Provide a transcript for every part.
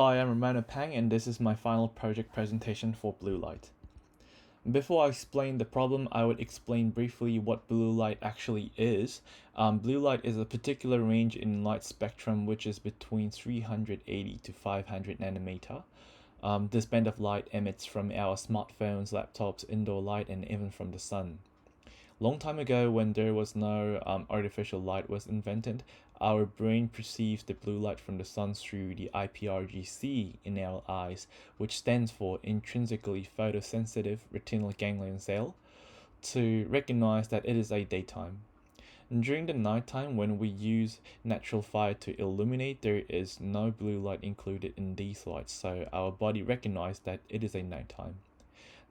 Hi, I'm Romano Pang, and this is my final project presentation for blue light. Before I explain the problem, I would explain briefly what blue light actually is. Blue light is a particular range in light spectrum which is between 380 to 500 nanometer. This band of light emits from our smartphones, laptops, indoor light, and even from the sun. Long time ago, when there was no artificial light was invented, our brain perceives the blue light from the sun through the IPRGC in our eyes, which stands for intrinsically photosensitive retinal ganglion cell, to recognize that it is a daytime. During the nighttime, when we use natural fire to illuminate, there is no blue light included in these lights, so our body recognizes that it is a nighttime.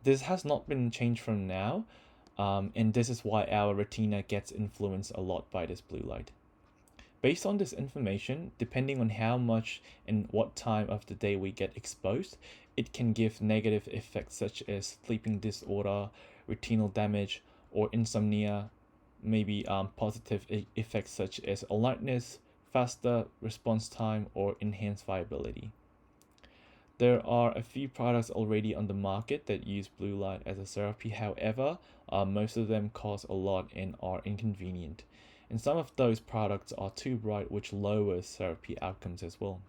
This has not been changed from now, and this is why our retina gets influenced a lot by this blue light. Based on this information, depending on how much and what time of the day we get exposed, it can give negative effects such as sleeping disorder, retinal damage, or insomnia, maybe positive effects such as alertness, faster response time, or enhanced viability. There are a few products already on the market that use blue light as a therapy. However, most of them cost a lot and are inconvenient. And some of those products are too bright, which lowers therapy outcomes as well.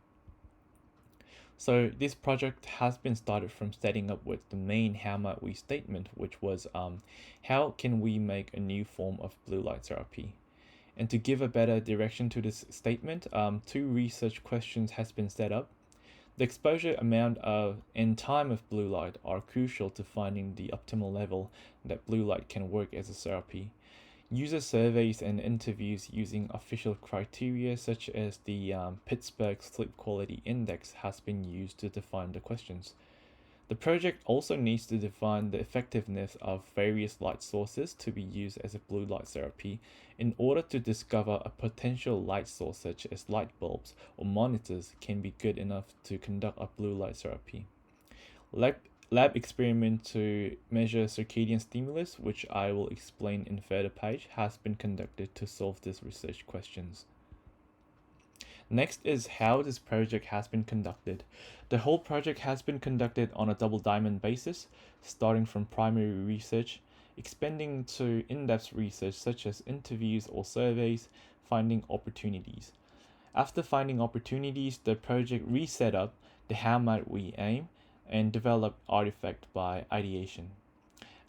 So this project has been started from setting up with the main how might we statement, which was how can we make a new form of blue light therapy? And to give a better direction to this statement, two research questions has been set up. The exposure amount and time of blue light are crucial to finding the optimal level that blue light can work as a therapy. User surveys and interviews using official criteria such as the Pittsburgh Sleep Quality Index has been used to define the questions. The project also needs to define the effectiveness of various light sources to be used as a blue light therapy in order to discover a potential light source such as light bulbs or monitors can be good enough to conduct a blue light therapy. Lab experiment to measure circadian stimulus, which I will explain in further page, has been conducted to solve these research questions. Next is how this project has been conducted. The whole project has been conducted on a double diamond basis, starting from primary research, expanding to in-depth research such as interviews or surveys, finding opportunities. After finding opportunities, the project reset up the how might we aim and develop artifact by ideation.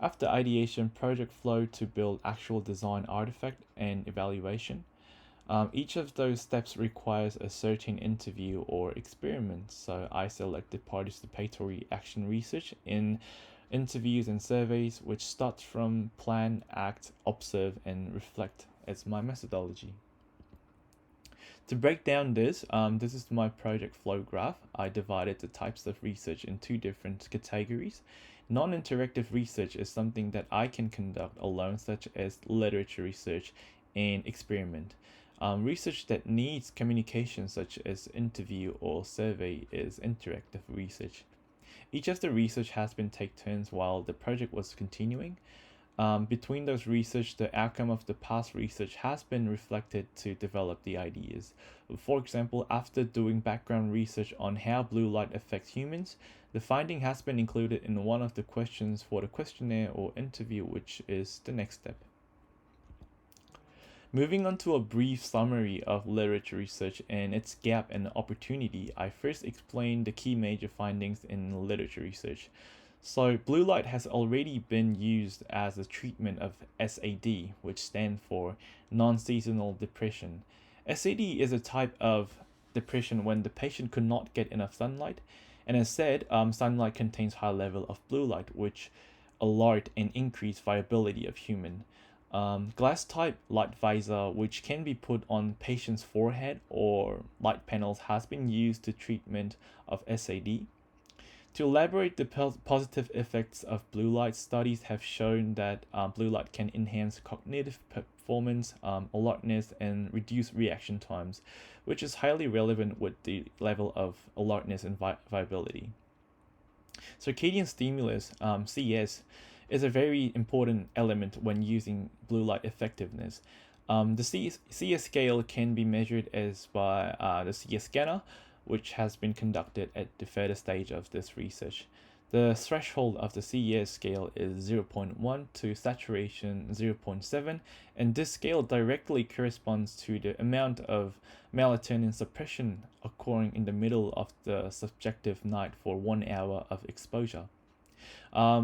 After ideation, project flow to build actual design artifact and evaluation. Each of those steps requires a certain interview or experiment, so I selected participatory action research in interviews and surveys, which starts from plan, act, observe, and reflect as my methodology. To break down this is my project flow graph. I divided the types of research in two different categories. Non-interactive research is something that I can conduct alone, such as literature research and experiment. Research that needs communication, such as interview or survey, is interactive research. Each of the research has been take turns while the project was continuing. Between those research, the outcome of the past research has been reflected to develop the ideas. For example, after doing background research on how blue light affects humans, the finding has been included in one of the questions for the questionnaire or interview, which is the next step. Moving on to a brief summary of literature research and its gap and opportunity, I first explain the key major findings in literature research. So, blue light has already been used as a treatment of SAD, which stands for non-seasonal depression. SAD is a type of depression when the patient could not get enough sunlight, and as said, sunlight contains high level of blue light, which alert and increase viability of human. Glass type light visor, which can be put on patient's forehead or light panels, has been used to treatment of SAD. To elaborate the positive effects of blue light, studies have shown that blue light can enhance cognitive performance, alertness, and reduce reaction times, which is highly relevant with the level of alertness and viability. Circadian stimulus, CS, is a very important element when using blue light effectiveness. The CS scale can be measured as by the CS scanner, which has been conducted at the further stage of this research. The threshold of the CES scale is 0.1 to saturation 0.7, and this scale directly corresponds to the amount of melatonin suppression occurring in the middle of the subjective night for 1 hour of exposure.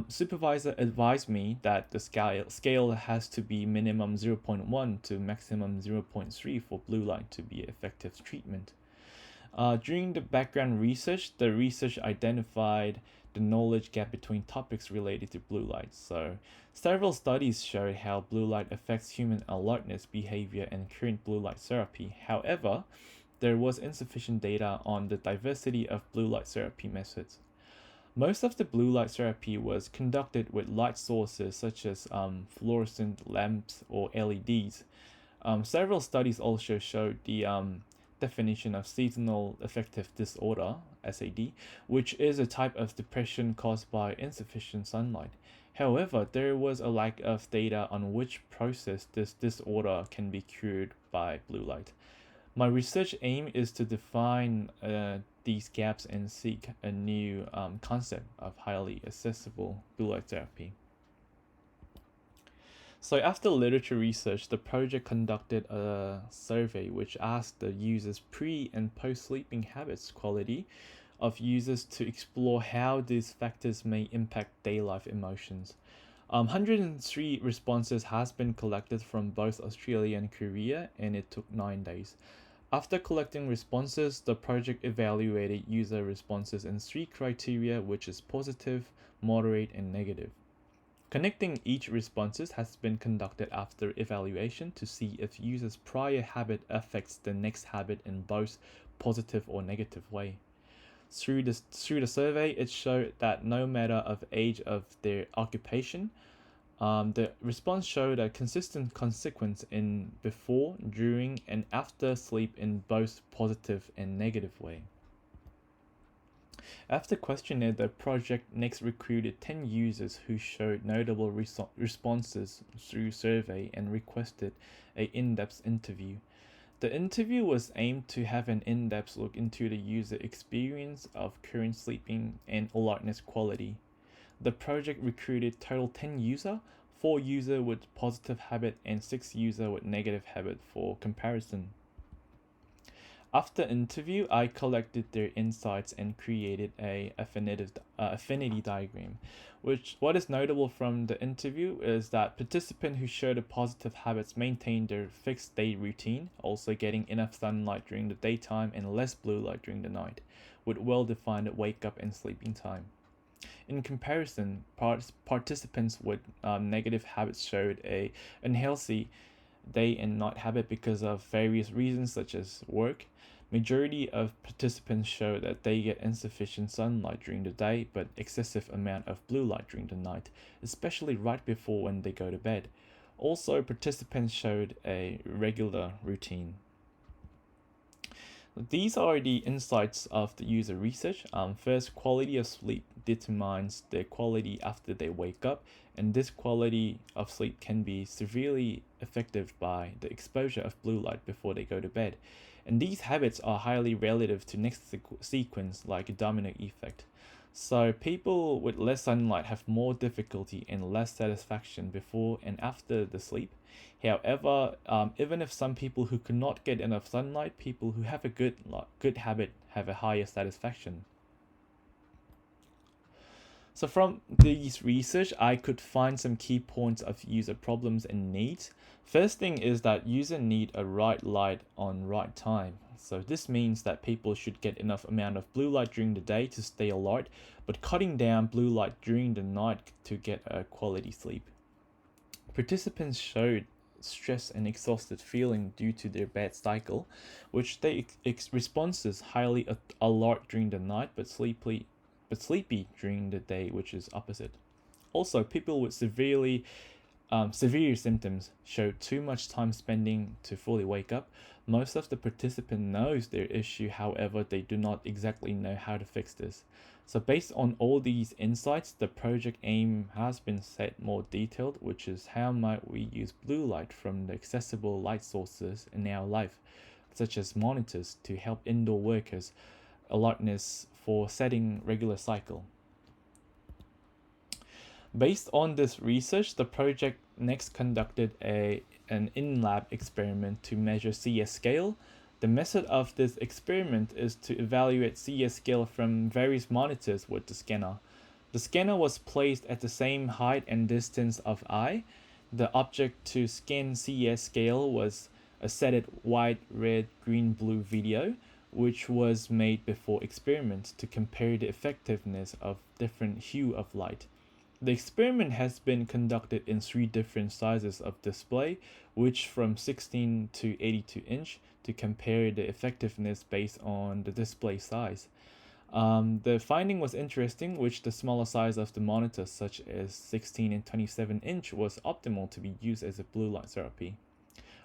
Supervisor advised me that the scale has to be minimum 0.1 to maximum 0.3 for blue light to be effective treatment. During the background research, the research identified the knowledge gap between topics related to blue light. So, several studies showed how blue light affects human alertness, behavior, and current blue light therapy. However, there was insufficient data on the diversity of blue light therapy methods. Most of the blue light therapy was conducted with light sources such as fluorescent lamps or LEDs. Several studies also showed the definition of seasonal affective disorder (SAD), which is a type of depression caused by insufficient sunlight. However, there was a lack of data on which process this disorder can be cured by blue light. My research aim is to define these gaps and seek a new concept of highly accessible blue light therapy. So after literature research, the project conducted a survey which asked the users' pre and post sleeping habits quality of users to explore how these factors may impact day life emotions. 103 responses has been collected from both Australia and Korea, and it took 9 days. After collecting responses, the project evaluated user responses in 3 criteria, which is positive, moderate, and negative. Connecting each responses has been conducted after evaluation to see if users' prior habit affects the next habit in both positive or negative way. Through the survey, it showed that no matter of age of their occupation, the response showed a consistent consequence in before, during, and after sleep in both positive and negative way. After questionnaire, the project next recruited 10 users who showed notable responses through survey and requested a in-depth interview. The interview was aimed to have an in-depth look into the user experience of current sleeping and alertness quality. The project recruited total 10 user, 4 user with positive habit and 6 user with negative habit for comparison. After interview, I collected their insights and created a affinity diagram. What is notable from the interview is that participants who showed the positive habits maintained their fixed day routine, also getting enough sunlight during the daytime and less blue light during the night, with well-defined wake up and sleeping time. In comparison, participants with negative habits showed a unhealthy day and night habit because of various reasons such as work. Majority of participants show that they get insufficient sunlight during the day but excessive amount of blue light during the night, especially right before when they go to bed. Also, participants showed a regular routine. These are the insights of the user research. First, quality of sleep determines their quality after they wake up, and this quality of sleep can be severely affected by the exposure of blue light before they go to bed. And these habits are highly relative to next sequence, like a domino effect. So people with less sunlight have more difficulty and less satisfaction before and after the sleep. However, even if some people who cannot get enough sunlight, people who have a good habit have a higher satisfaction. So from these research, I could find some key points of user problems and needs. First thing is that user need a right light on right time. So this means that people should get enough amount of blue light during the day to stay alert, but cutting down blue light during the night to get a quality sleep. Participants showed stress and exhausted feeling due to their bad cycle, which they responses highly alert during the night but sleepy during the day, which is opposite. Also, people with severe symptoms show too much time spending to fully wake up. Most of the participant knows their issue, however, they do not exactly know how to fix this. So based on all these insights, the project aim has been set more detailed, which is how might we use blue light from the accessible light sources in our life, such as monitors, to help indoor workers alertness for setting regular cycle. Based on this research, the project next conducted an in-lab experiment to measure CS scale. The method of this experiment is to evaluate CS scale from various monitors with the scanner. The scanner was placed at the same height and distance of eye. The object to scan CS scale was a set white, red, green, blue video, which was made before experiment to compare the effectiveness of different hue of light. The experiment has been conducted in 3 different sizes of display, which from 16 to 82 inch, to compare the effectiveness based on the display size. The finding was interesting, which the smaller size of the monitor, such as 16 and 27 inch, was optimal to be used as a blue light therapy.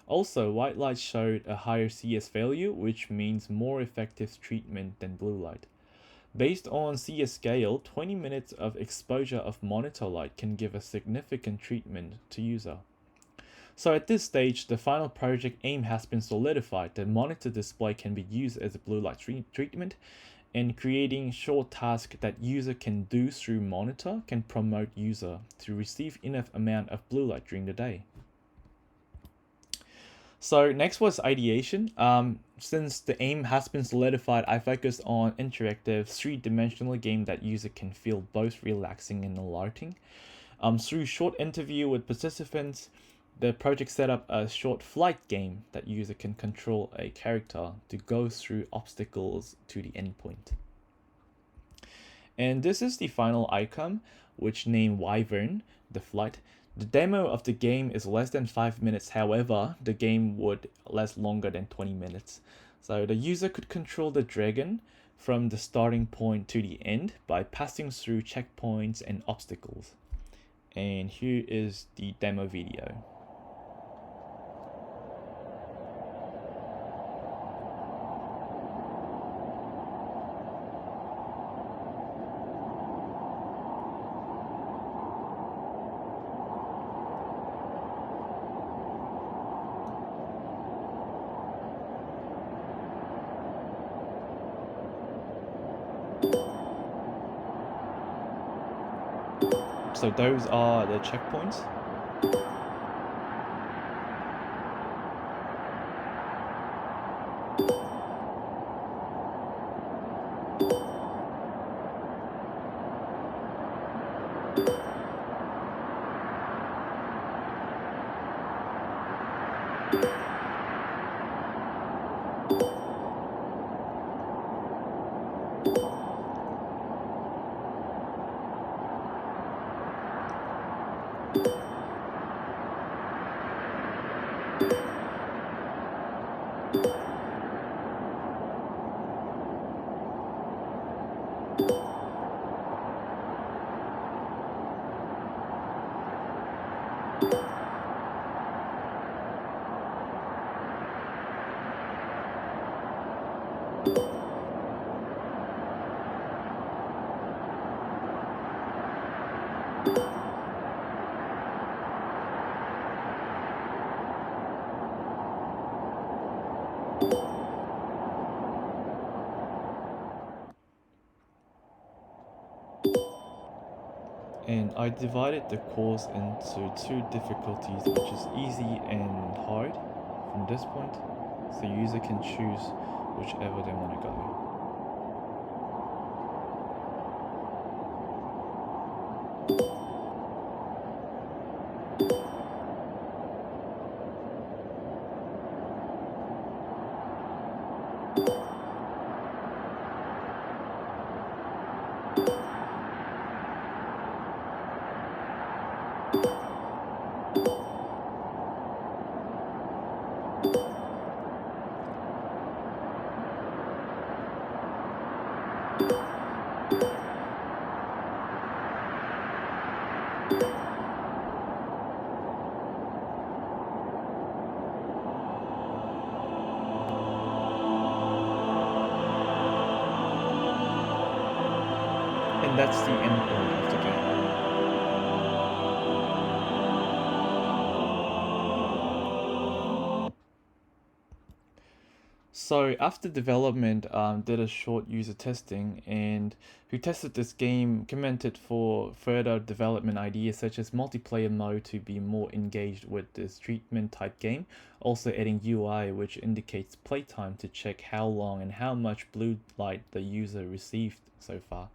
Also, white light showed a higher CS value, which means more effective treatment than blue light. Based on CS scale, 20 minutes of exposure of monitor light can give a significant treatment to user. So at this stage, the final project aim has been solidified. The monitor display can be used as a blue light treatment, and creating short tasks that user can do through monitor can promote user to receive enough amount of blue light during the day. So next was ideation. Since the aim has been solidified, I focused on interactive 3-dimensional game that user can feel both relaxing and alerting. Through short interview with participants, the project set up a short flight game that user can control a character to go through obstacles to the endpoint. And this is the final outcome, which named Wyvern, the flight. The demo of the game is less than 5 minutes, however, the game would last longer than 20 minutes. So the user could control the dragon from the starting point to the end by passing through checkpoints and obstacles. And here is the demo video. So those are the checkpoints. And I divided the course into 2 difficulties, which is easy and hard from this point, so user can choose whichever they want to go. And that's the end point of the game. So after development, did a short user testing, and who tested this game commented for further development ideas such as multiplayer mode to be more engaged with this treatment type game, also adding UI which indicates playtime to check how long and how much blue light the user received so far.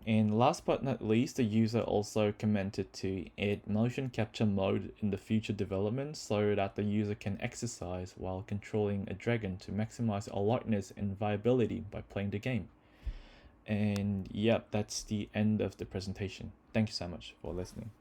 And last but not least, the user also commented to add motion capture mode in the future development so that the user can exercise while controlling a dragon to maximize alertness and viability by playing the game. And yep, that's the end of the presentation. Thank you so much for listening.